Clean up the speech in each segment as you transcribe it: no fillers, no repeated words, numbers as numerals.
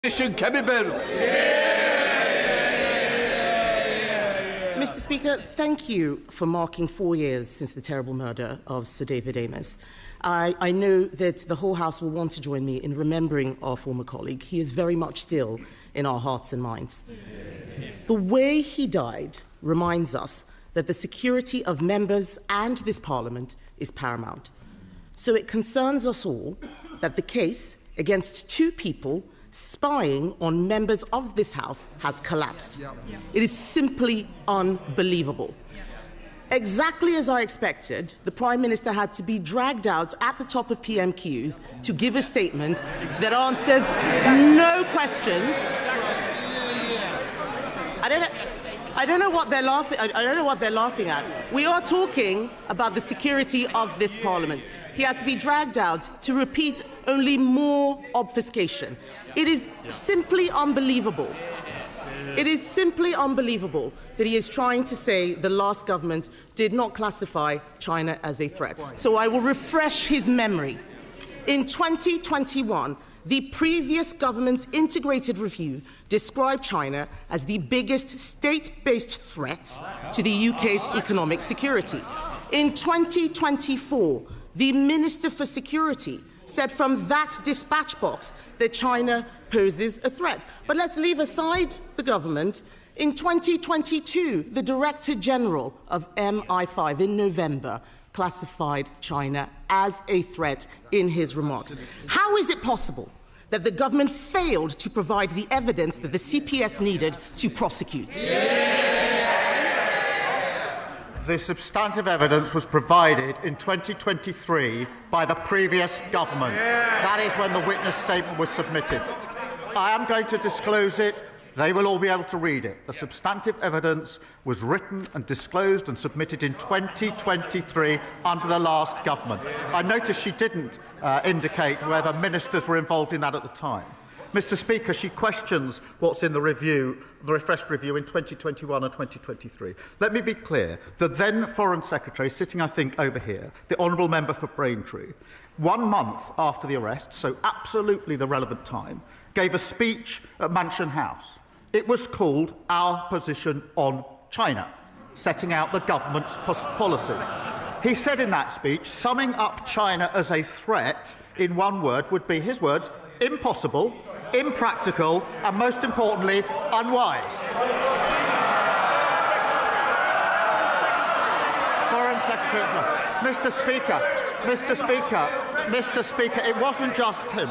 Kemi Badenoch. Mr. Speaker, thank you for marking 4 years since the terrible murder of Sir David Amess. I know that the whole House will want to join me in remembering our former colleague. He is very much still in our hearts and minds. The way he died reminds us that the security of members and this Parliament is paramount. So it concerns us all that the case against two people spying on members of this House has collapsed. It is simply unbelievable. Exactly as I expected, the Prime Minister had to be dragged out at the top of PMQs to give a statement that answers no questions. I don't know what they're laughing. I don't know what they're laughing at. We are talking about the security of this Parliament. He had to be dragged out to repeat only more obfuscation. It is simply unbelievable. It is simply unbelievable that he is trying to say the last government did not classify China as a threat. So I will refresh his memory. In 2021, the previous government's integrated review described China as the biggest state-based threat to the UK's economic security. In 2024, the Minister for Security said from that dispatch box that China poses a threat. But let's leave aside the government. In 2022, the Director General of MI5 in November classified China as a threat in his remarks. How is it possible that the government failed to provide the evidence that the CPS needed to prosecute? The substantive evidence was provided in 2023 by the previous government. That is when the witness statement was submitted. I am going to disclose it. They will all be able to read it. The substantive evidence was written and disclosed and submitted in 2023 under the last government. I noticed she didn't indicate whether ministers were involved in that at the time. Mr. Speaker, she questions what's in the review, the refreshed review in 2021 and 2023. Let me be clear. The then Foreign Secretary, sitting, I think, over here, the Honourable Member for Braintree, 1 month after the arrest, so absolutely the relevant time, gave a speech at Mansion House. It was called Our Position on China, setting out the government's policy. He said in that speech, summing up China as a threat in one word would be, his words, impossible, impractical, and most importantly, unwise. Foreign Secretary, Mr. Speaker, it wasn't just him.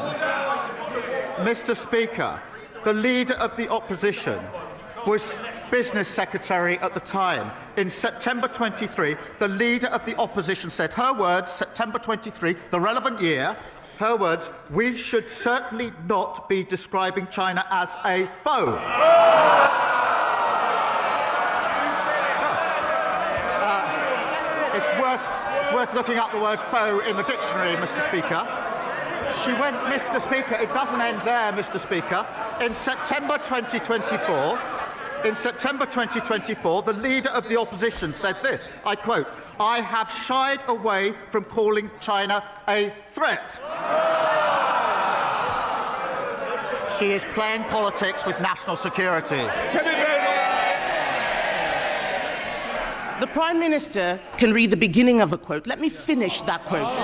Mr. Speaker, the Leader of the Opposition was Business Secretary at the time. In September 23, the Leader of the Opposition said, her words, September 23, the relevant year, her words, we should certainly not be describing China as a foe. It's worth looking up the word foe in the dictionary, Mr. Speaker. She went, Mr. Speaker, it doesn't end there, Mr. Speaker. In September 2024, the Leader of the Opposition said this, I quote, I have shied away from calling China a threat. She is playing politics with national security. The Prime Minister can read the beginning of a quote. Let me finish that quote.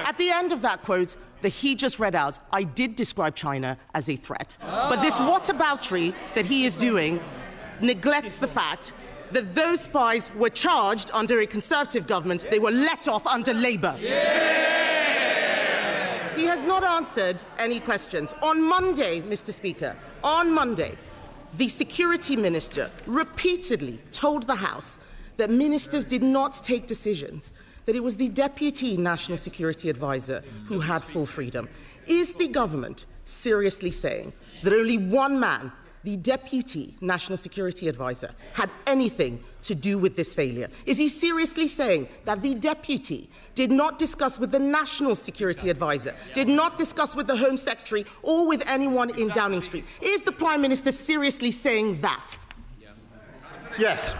At the end of that quote that he just read out, I did describe China as a threat. But this whataboutery that he is doing neglects the fact that those spies were charged under a Conservative government. They were let off under Labour. He has not answered any questions. On Monday, Mr. Speaker, on Monday, the Security Minister repeatedly told the House that ministers did not take decisions, that it was the Deputy National Security Advisor who had full freedom. Is the government seriously saying that only one man, the Deputy National Security Advisor, had anything to do with this failure? Is he seriously saying that the Deputy did not discuss with the National Security Advisor, did not discuss with the Home Secretary or with anyone in Downing Street? Is the Prime Minister seriously saying that? Yes.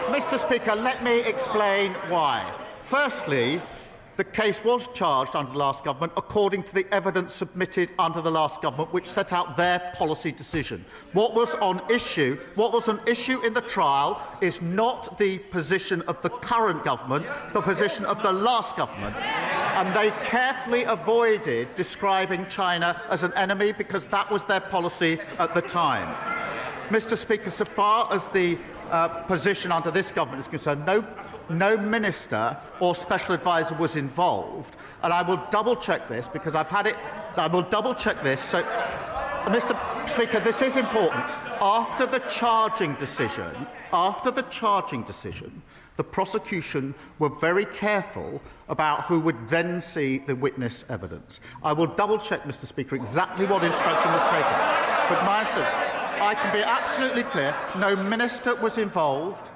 Mr. Speaker, let me explain why. Firstly, The case was charged under the last government according to the evidence submitted under the last government, which set out their policy decision. What was an issue in the trial is not the position of the current government, the position of the last government. And they carefully avoided describing China as an enemy because that was their policy at the time. Mr. Speaker, so far as the position under this government is concerned, no minister or special advisor was involved, and I will double-check this because I've had it. I will double-check this. So, Mr. Speaker, this is important. After the charging decision, the prosecution were very careful about who would then see the witness evidence. I will double-check, Mr. Speaker, exactly what instruction was taken. But I can be absolutely clear: no minister was involved.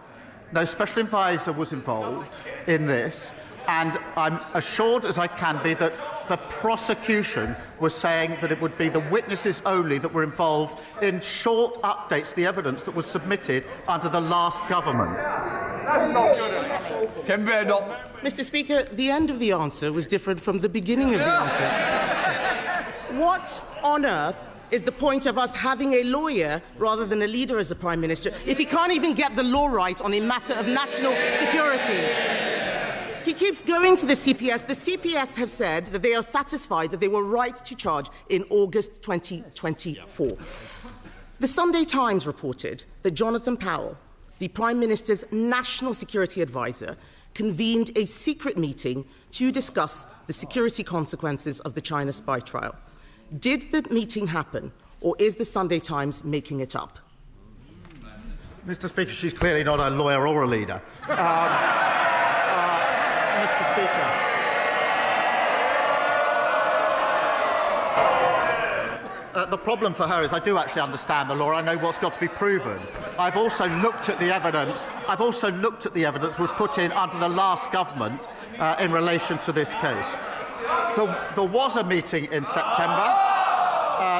No special advisor was involved in this, and I'm assured as I can be that the prosecution was saying that it would be the witnesses only that were involved in short updates, the evidence that was submitted under the last government. That's not good enough. Kemi Badenoch. Mr. Speaker, the end of the answer was different from the beginning of the answer. What on earth is the point of us having a lawyer rather than a leader as the Prime Minister if he can't even get the law right on a matter of national security? He keeps going to the CPS. The CPS have said that they are satisfied that they were right to charge in August 2024. The Sunday Times reported that Jonathan Powell, the Prime Minister's national security advisor, convened a secret meeting to discuss the security consequences of the China spy trial. Did the meeting happen, or is the Sunday Times making it up? Mr. Speaker, she's clearly not a lawyer or a leader. Mr. Speaker. The problem for her is I do actually understand the law. I know what's got to be proven. I've also looked at the evidence. That was put in under the last government in relation to this case. There was a meeting in September.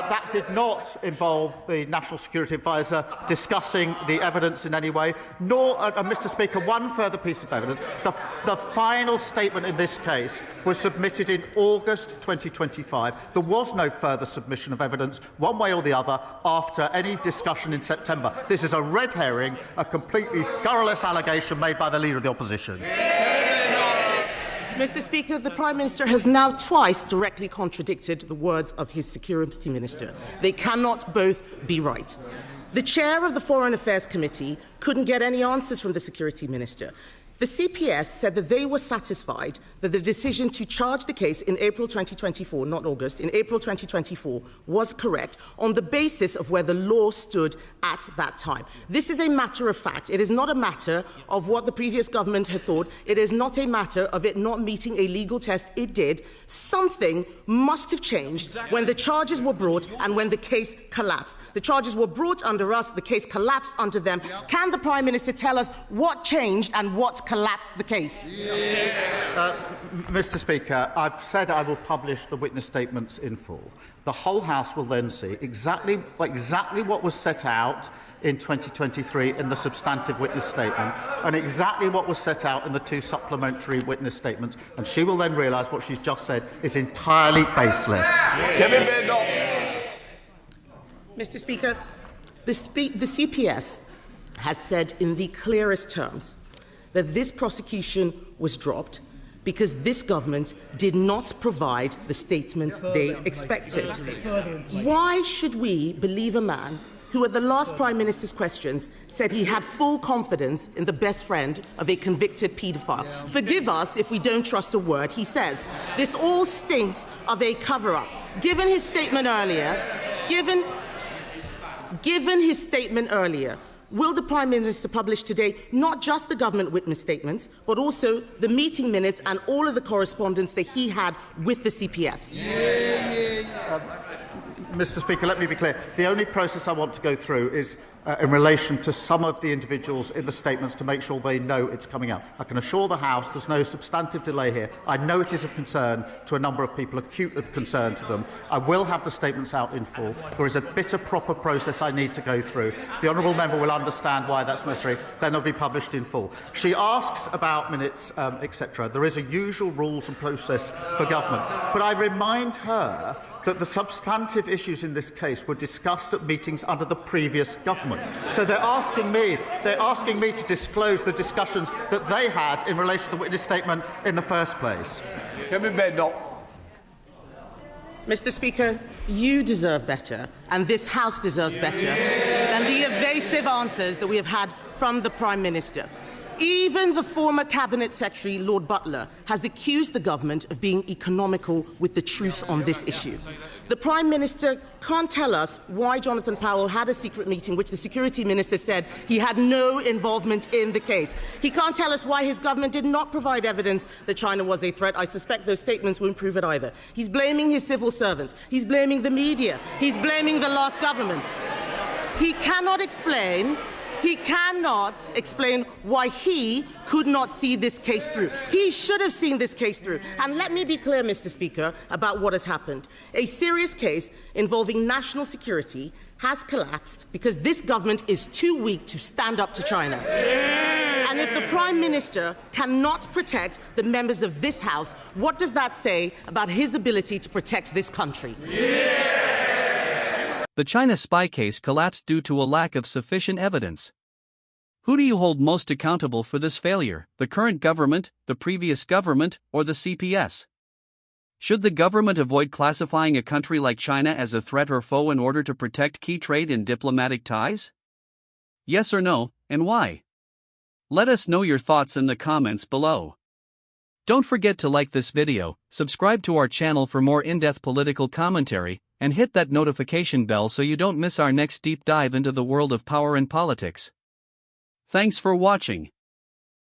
That did not involve the National Security Advisor discussing the evidence in any way, nor, Mr. Speaker, one further piece of evidence. The final statement in this case was submitted in August 2025. There was no further submission of evidence, one way or the other, after any discussion in September. This is a red herring, a completely scurrilous allegation made by the Leader of the Opposition. Mr. Speaker, the Prime Minister has now twice directly contradicted the words of his Security Minister. They cannot both be right. The chair of the Foreign Affairs Committee couldn't get any answers from the Security Minister. The CPS said that they were satisfied that the decision to charge the case in April 2024, not August, in April 2024, was correct on the basis of where the law stood at that time. This is a matter of fact. It is not a matter of what the previous government had thought. It is not a matter of it not meeting a legal test. It did. Something must have changed when the charges were brought and when the case collapsed. The charges were brought under us. The case collapsed under them. Can the Prime Minister tell us what changed and what collapsed the case? Mr. Speaker, I've said I will publish the witness statements in full. The whole House will then see exactly what was set out in 2023 in the substantive witness statement and exactly what was set out in the two supplementary witness statements, and she will then realise what she's just said is entirely baseless. Mr. Speaker, the CPS has said in the clearest terms that this prosecution was dropped because this government did not provide the statement they expected. Why should we believe a man who at the last Prime Minister's questions said he had full confidence in the best friend of a convicted paedophile? Forgive us if we don't trust a word he says. This all stinks of a cover-up. Given his statement earlier, will the Prime Minister publish today not just the government witness statements, but also the meeting minutes and all of the correspondence that he had with the CPS? Mr. Speaker, let me be clear. The only process I want to go through is in relation to some of the individuals in the statements to make sure they know it's coming out. I can assure the House there's no substantive delay here. I know it is of concern to a number of people, acute of concern to them. I will have the statements out in full. There is a bit of proper process I need to go through. The honourable member will understand why that's necessary. Then they'll be published in full. She asks about minutes, etc. There is a usual rules and process for government. But I remind her that the substantive issues in this case were discussed at meetings under the previous government. So they're asking me to disclose the discussions that they had in relation to the witness statement in the first place. Kemi Badenoch. Mr. Speaker, you deserve better, and this House deserves better than the evasive answers that we have had from the Prime Minister. Even the former Cabinet Secretary, Lord Butler, has accused the government of being economical with the truth on this issue. The Prime Minister can't tell us why Jonathan Powell had a secret meeting which the Security Minister said he had no involvement in the case. He can't tell us why his government did not provide evidence that China was a threat. I suspect those statements won't prove it either. He's blaming his civil servants. He's blaming the media. He's blaming the last government. He cannot explain why he could not see this case through. He should have seen this case through. And let me be clear, Mr. Speaker, about what has happened. A serious case involving national security has collapsed because this government is too weak to stand up to China. And if the Prime Minister cannot protect the members of this House, what does that say about his ability to protect this country? The China spy case collapsed due to a lack of sufficient evidence. Who do you hold most accountable for this failure, the current government, the previous government, or the CPS? Should the government avoid classifying a country like China as a threat or foe in order to protect key trade and diplomatic ties? Yes or no, and why? Let us know your thoughts in the comments below. Don't forget to like this video, subscribe to our channel for more in-depth political commentary, and hit that notification bell so you don't miss our next deep dive into the world of power and politics. Thanks for watching.